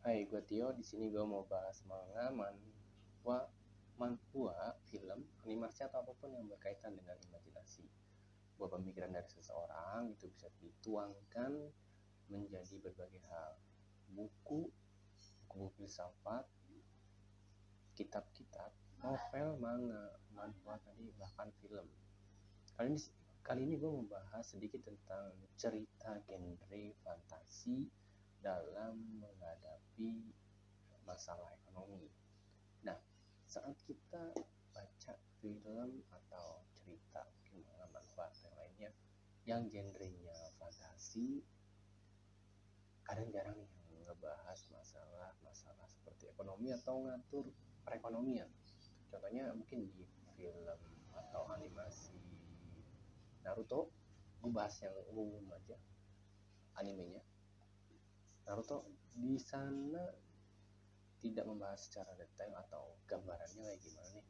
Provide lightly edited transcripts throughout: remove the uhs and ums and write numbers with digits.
Hai, gue Tio. Di sini gue mau bahas manga, manhwa, film, animasi atau apapun yang berkaitan dengan imajinasi. Buah pemikiran dari seseorang itu bisa dituangkan menjadi berbagai hal. Buku, buku filsafat, kitab-kitab, novel, manga, manhwa tadi, bahkan film. Kali ini kali ini gue membahas sedikit tentang cerita genre fantasi dalam menghadapi masalah ekonomi. Nah, saat kita baca film atau cerita mungkin manhwa atau yang lainnya yang genrenya fantasi, kadang jarang nih yang ngebahas masalah seperti ekonomi atau ngatur perekonomian. Contohnya mungkin di film atau animasi Naruto, gue bahas yang umum aja, animenya. Naruto di sana tidak membahas secara detail atau gambarannya kayak gimana nih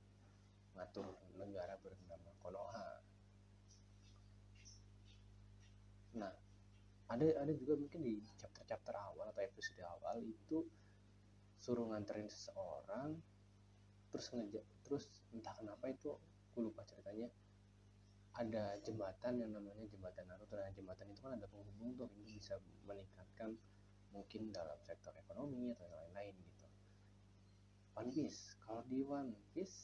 ngatur negara bernama Konoha. Nah, ada juga mungkin di chapter awal atau episode awal itu suruh nganterin seseorang, terus entah kenapa itu gue lupa ceritanya, ada jembatan yang namanya jembatan Naruto. Nah, jembatan itu kan ada penghubung tuh, ini bisa meningkatkan mungkin dalam sektor ekonomi atau yang lain-lain gitu. One Piece, kalau di One Piece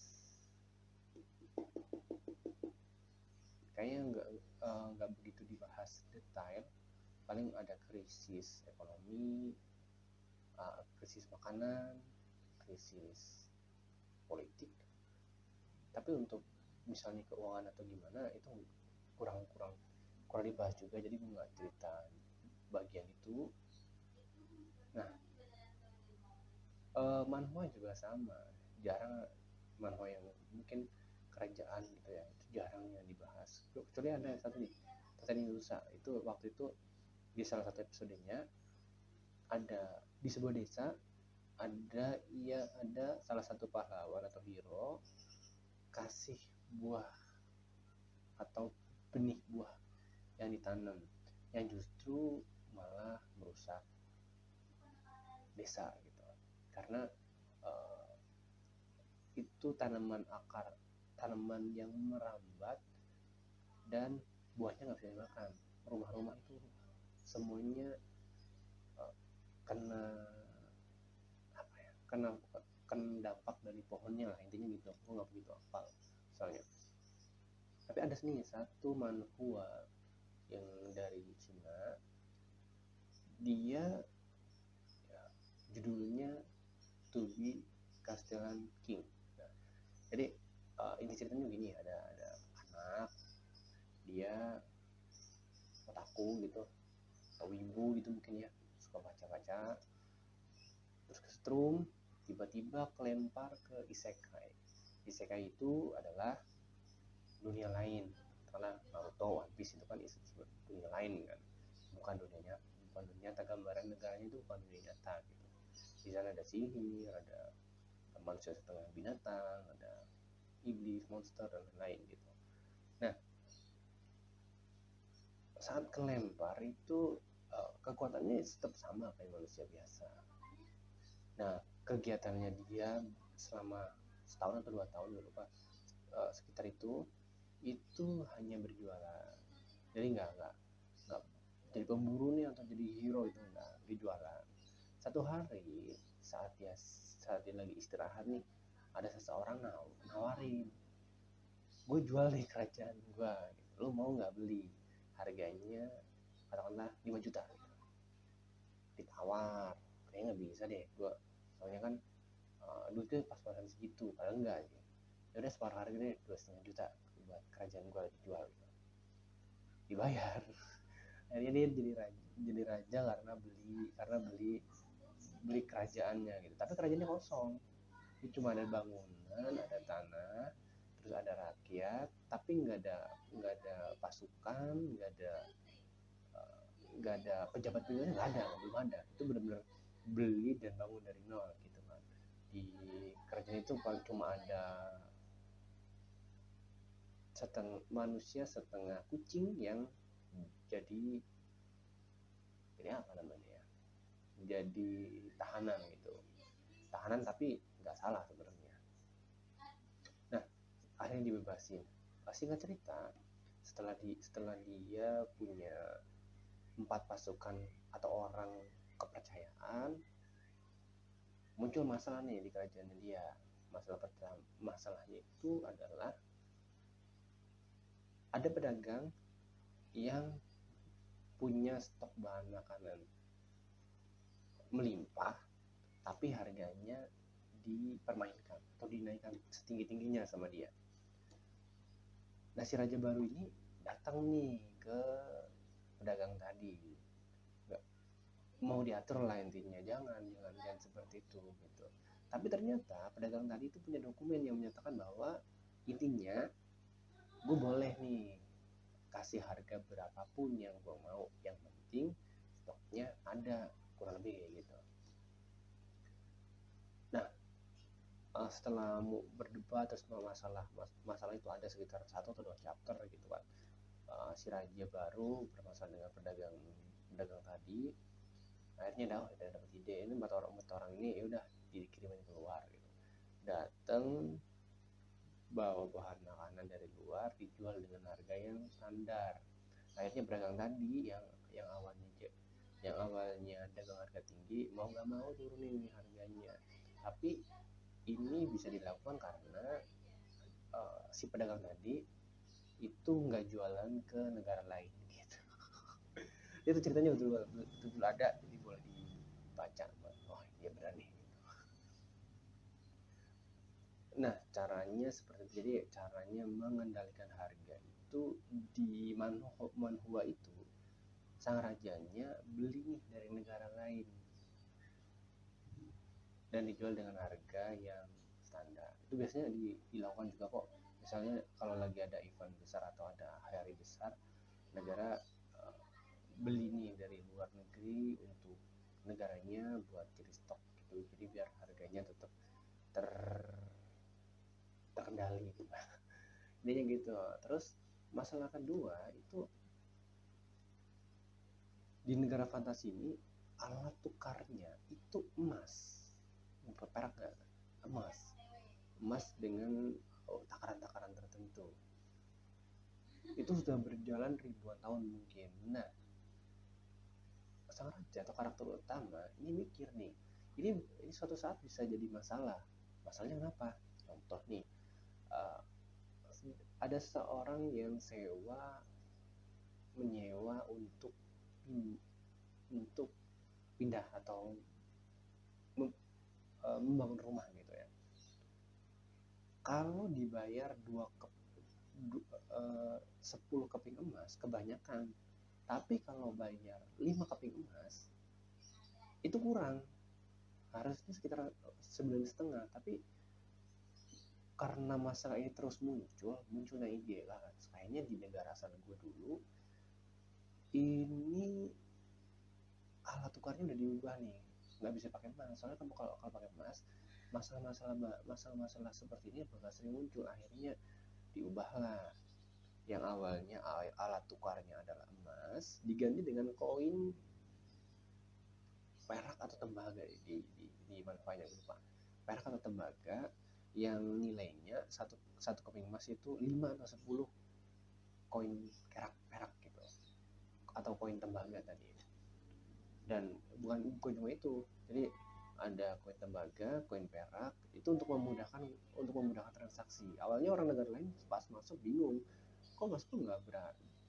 kayaknya nggak begitu dibahas detail. Paling ada krisis ekonomi, krisis makanan, krisis politik. Tapi untuk misalnya keuangan atau gimana itu kurang kurang kurang dibahas juga, jadi gue nggak cerita bagian itu. Nah, manhwa juga sama, jarang manhwa yang mungkin kerajaan gitu ya, itu jarang yang dibahas. Kecuali ada satu nih, Tatani Nusa, itu waktu itu di salah satu episodenya ada di sebuah desa, ada salah satu pahlawan atau hero kasih buah atau benih buah yang ditanam yang justru malah merusak desa gitu, karena uh, itu tanaman yang merambat dan buahnya nggak bisa dimakan. Rumah-rumah itu semuanya uh, kena apa ya, kena dampak dari pohonnya lah, intinya gitu. Aku nggak begitu hafal soalnya. Tapi ada nih satu manhwa yang dari Cina, dia ya, judulnya To Be Castellan King. Nah, jadi ini ceritanya begini, ada anak, dia otaku gitu atau wibu gitu mungkin ya, suka baca-baca, terus kesetrum tiba-tiba kelempar ke isekai. Isekai itu adalah dunia lain, karena Naruto, One Piece itu kan dunia lain kan, bukan dunia nyata, gambaran negaranya itu bukan dunia nyata gitu. Di sana ada sihir, ada manusia setengah binatang, ada iblis, monster dan lain-lain gitu. Nah, saat kelempar itu kekuatannya tetap sama kayak manusia biasa. Nah, kegiatannya dia selama setahun atau 2 tahun, gue lupa, sekitar itu hanya berjualan. Jadi nggak jadi pemburu nih atau jadi hero, itu nggak, berjualan. Satu hari saat dia lagi istirahat nih, ada seseorang nawarin, gue jual nih kerajaan gue gitu, lo mau nggak beli, harganya katakanlah 5 juta gitu. Ditawar, kayaknya nggak bisa deh gue, soalnya kan duitnya pas-pasan segitu, padahal enggak aja. Ya udah separuh harga deh, 2,5 juta buat kerajaan gue dijual gitu. Dibayar. Akhirnya dia jadi raja karena beli kerajaannya gitu. Tapi kerajaannya kosong, itu cuma ada bangunan, ada tanah, terus ada rakyat, tapi nggak ada pasukan, nggak ada pejabat-pejabatnya, nggak ada, belum ada. Itu benar-benar beli dan bangun dari nol gitu kan. Di kerajaan itu cuma ada manusia setengah kucing yang jadi apa namanya ya, jadi tahanan gitu, tahanan tapi nggak salah sebenarnya. Nah, akhirnya dibebasin. Singkat cerita, setelah dia punya 4 pasukan atau orang kepercayaan, muncul masalah nih di kerajaannya dia. Masalahnya itu adalah ada pedagang yang punya stok bahan makanan melimpah, tapi harganya dipermainkan atau dinaikkan setinggi-tingginya sama dia. Nah, si raja baru ini datang nih ke pedagang tadi, nggak mau diatur lah intinya, jangan seperti itu gitu. Tapi ternyata pedagang tadi itu punya dokumen yang menyatakan bahwa intinya gue boleh nih kasih harga berapapun yang gue mau, yang penting stoknya ada, kurang lebih kayak gitu. Nah, setelah berdebat terus masalah itu ada sekitar 1 atau 2 chapter gitu kan. Si raja baru bermasalah dengan pedagang tadi, akhirnya udah dapat ide, ini empat orang ini ya udah dikirimin keluar gitu, datang bawa bahan makanan dari luar dijual dengan harga yang standar. Akhirnya pedagang tadi yang awalnya dagang harga tinggi mau nggak mau turunin harganya. Tapi ini bisa dilakukan karena si pedagang tadi itu nggak jualan ke negara lain gitu. Itu ceritanya betul ada, jadi boleh dibaca. Oh iya benar nih. Nah, caranya seperti itu. Jadi caranya mengendalikan harga itu di manhua itu, sang rajanya beli nih dari negara lain dan dijual dengan harga yang standar. Itu biasanya dilakukan juga kok. Misalnya kalau lagi ada event besar atau ada hari besar, negara beli nih dari luar negeri untuk negaranya buat jadi stok gitu. Jadi biar harganya tetap terkendali gitu. Intinya gitu. Terus masalah kedua itu, di negara fantasi ini alat tukarnya itu emas, bukan perak, nggak emas dengan takaran-takaran tertentu. Itu sudah berjalan ribuan tahun mungkin. Nah, sang raja atau karakter utama ini mikir nih, ini suatu saat bisa jadi masalah. Masalahnya kenapa? Contoh nih, ada seorang yang menyewa untuk pindah atau membangun rumah gitu ya. Kalau dibayar 10 keping emas kebanyakan, tapi kalau bayar 5 keping emas itu kurang, harusnya sekitar 9,5. Tapi karena masalah ini terus munculnya ide lah, kayaknya di negara asal gue dulu ini alat tukarnya udah diubah nih, nggak bisa pakai emas. Soalnya kalau pakai emas, masalah seperti ini bakal sering muncul. Akhirnya diubahlah, yang awalnya alat tukarnya adalah emas diganti dengan koin perak atau tembaga. Di manfaatnya lupa, perak atau tembaga yang nilainya satu keping emas itu 5 atau 10 koin perak gitu, atau koin tembaga tadi. Dan bukan cuma itu, jadi ada koin tembaga, koin perak, itu untuk memudahkan transaksi. Awalnya orang negara lain pas masuk bingung, kok masuk nggak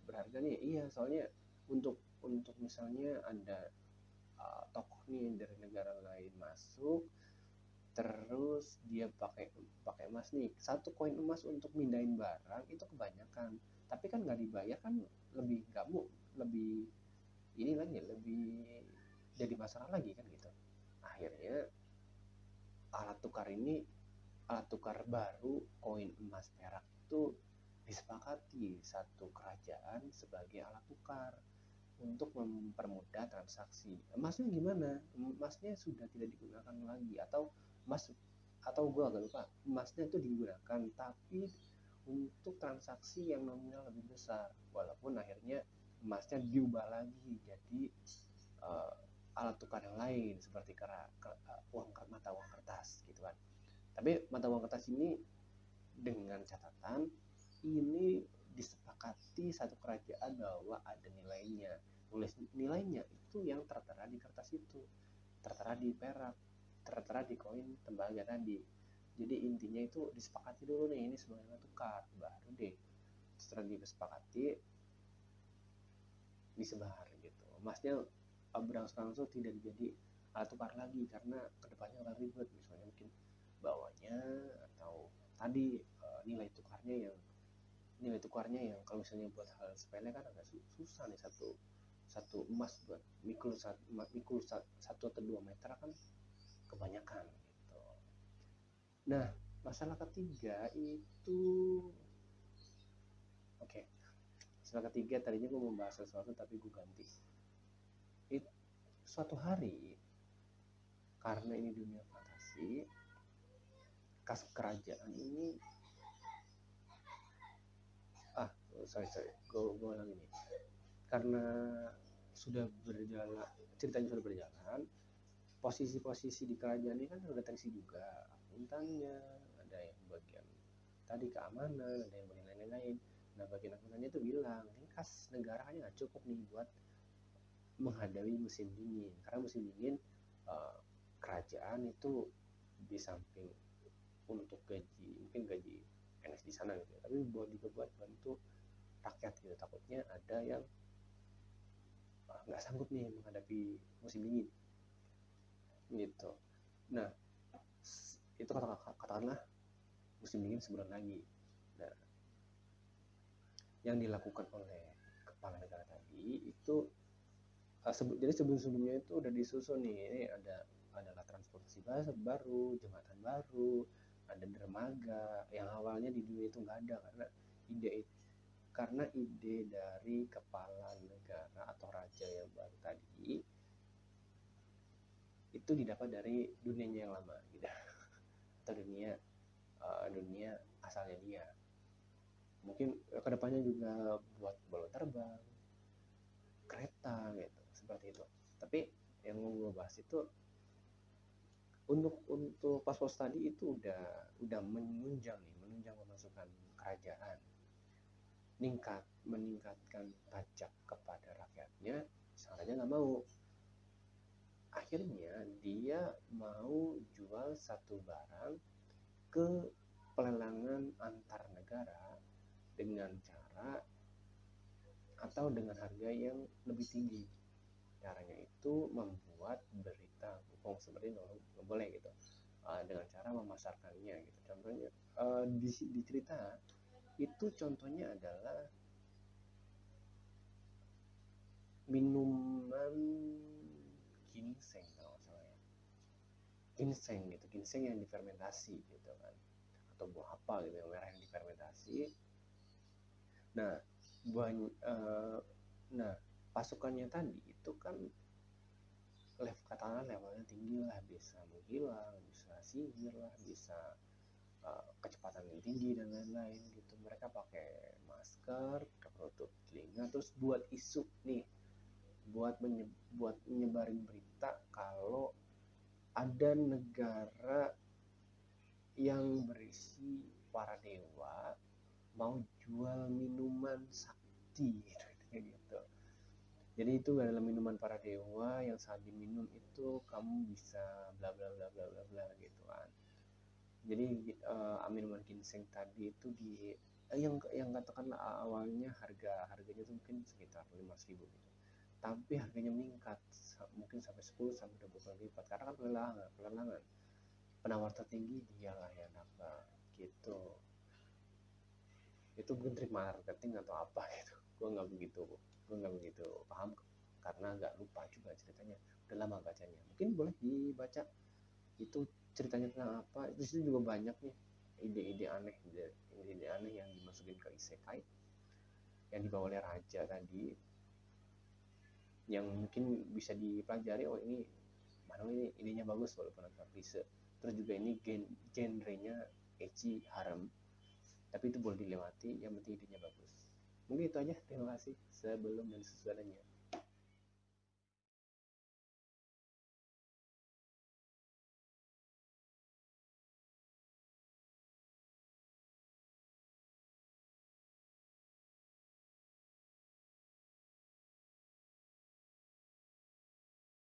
berharga nih? Iya, soalnya untuk misalnya ada tokoh nih dari negara lain masuk, terus dia pakai emas nih, 1 koin emas untuk mindahin barang itu kebanyakan, tapi kan nggak dibayar kan, lebih ini lagi, lebih jadi masalah lagi kan gitu. Akhirnya alat tukar baru koin emas perak itu disepakati satu kerajaan sebagai alat tukar untuk mempermudah transaksi. Emasnya gimana? Emasnya sudah tidak digunakan lagi, atau gue agak lupa, emasnya itu digunakan tapi untuk transaksi yang nominal lebih besar, walaupun akhirnya emasnya diubah lagi jadi alat tukar yang lain seperti mata uang kertas gitu kan. Tapi mata uang kertas ini dengan catatan ini disepakati satu kerajaan bahwa ada nilainya. Nilainya itu yang tertera di kertas itu, tertera di perak, tertera di koin tembaga tadi. Jadi intinya itu disepakati dulu nih, ini sebagai alat tukar, baru deh setelah disepakati disebar gitu. Emasnya berangsur-angsur tidak jadi alat tukar lagi karena kedepannya akan ribet, misalnya mungkin bawahnya atau tadi nilai tukarnya yang kalau misalnya buat hal sepele kan agak susah nih, satu emas buat mikul satu atau 2 meter kan kebanyakan gitu. Nah, masalah ketiga itu masalah ketiga tadinya gue mau bahas sesuatu tapi gue ganti. Suatu hari, karena ini dunia fantasi, kas kerajaan ini gue lagi nih, karena ceritanya sudah berjalan, posisi-posisi di kerajaan ini kan sudah terisi juga, akuntannya, ada yang bagian tadi keamanan, ada yang bagian lain-lain. Nah, bagian akuntannya itu bilang, ini kas negara kan nggak cukup nih buat menghadapi musim dingin, karena musim dingin kerajaan itu di samping untuk mungkin gaji PNS di sana gitu, tapi buat bantu rakyat gitu, takutnya ada yang nggak sanggup nih menghadapi musim dingin gitu. Nah, itu katakanlah musim dingin sebulan lagi. Nah, yang dilakukan oleh kepala negara tadi itu jadi sebelumnya itu udah disusun nih, ini adalah transportasi baru, jembatan baru, ada dermaga yang awalnya di dunia itu nggak ada, karena ide dari kepala negara atau raja yang baru tadi itu didapat dari dunianya yang lama gitu, atau dunia asalnya dia. Mungkin kedepannya juga buat balon terbang, kereta gitu, seperti itu. Tapi yang mau gue bahas itu untuk pas-pos tadi itu udah menunjang pemasukan kerajaan, meningkatkan pajak kepada rakyatnya. Sang raja nggak mau, akhirnya dia mau jual satu barang ke pelelangan antar negara dengan cara atau dengan harga yang lebih tinggi. Caranya itu membuat berita bohong, sebenarnya nggak boleh gitu, dengan cara memasarkannya gitu. Contohnya di cerita itu contohnya adalah minuman ginseng kalau salah ya, ginseng yang difermentasi gitu kan, atau buah apa gitu yang merah yang difermentasi. Nah, pasukannya tadi itu kan katakanlah levelnya tinggi lah, bisa menghilang, bisa sihir lah, bisa kecepatan yang tinggi dan lain-lain gitu. Mereka pakai masker, tertutup telinga, terus buat isu nih, buat menyebarin berita kalau ada negara yang berisi para dewa mau jual minuman sakti gitu. Jadi itu adalah minuman para dewa yang saat diminum itu kamu bisa bla bla bla bla bla bla gitu kan. Jadi minuman ginseng tadi itu yang katakanlah awalnya harganya itu mungkin sekitar 5.000 gitu. Tapi harganya meningkat mungkin sampai 10 sampai 20 kali lipat karena kan pelelangan. Penawar tertinggi dialah yang dapat gitu. Itu mungkin trik marketing atau apa gitu. Gue nggak begitu paham karena agak lupa juga ceritanya, udah lama bacanya. Mungkin boleh dibaca itu ceritanya tentang apa. Di situ juga banyak nih ide-ide aneh yang dimasukin ke isekai yang dibawa oleh raja tadi, yang mungkin bisa dipelajari. Oh, ini idenya bagus walaupun agak klise. Terus juga ini genrenya ecchi harem, tapi itu boleh dilewati, yang penting idenya bagus. Mungkin itu aja, terima kasih sebelum dan sesudahnya.